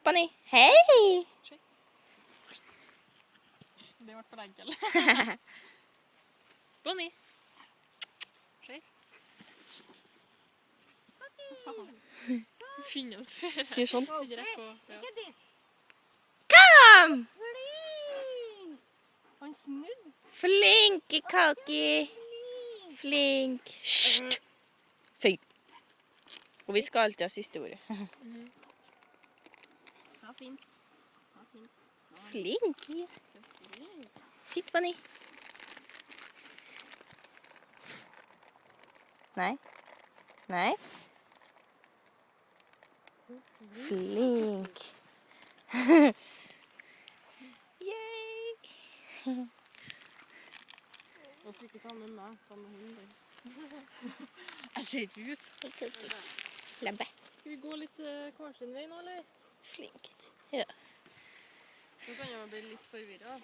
Bonnie. Hei! Det ble for enkelt. Bonnie. Se. Finner den før. Gjør sånn. Ja. Kom! Han snudde. Flink, Kaki. Flink. Hysj! Fy. Og vi skal alltid ha siste ordet. Ja, fint. Ja, fint. Flink. Sitt, Bonnie. Nei. Nei. Flink. Yay! Jeg skal ikke ta med meg, ta med hunden. Jeg ser ikke ut. Lempe. Skal vi gå litt hver sin vei nå, eller? Flink. Ja. Nå kan jeg bli litt forvirret.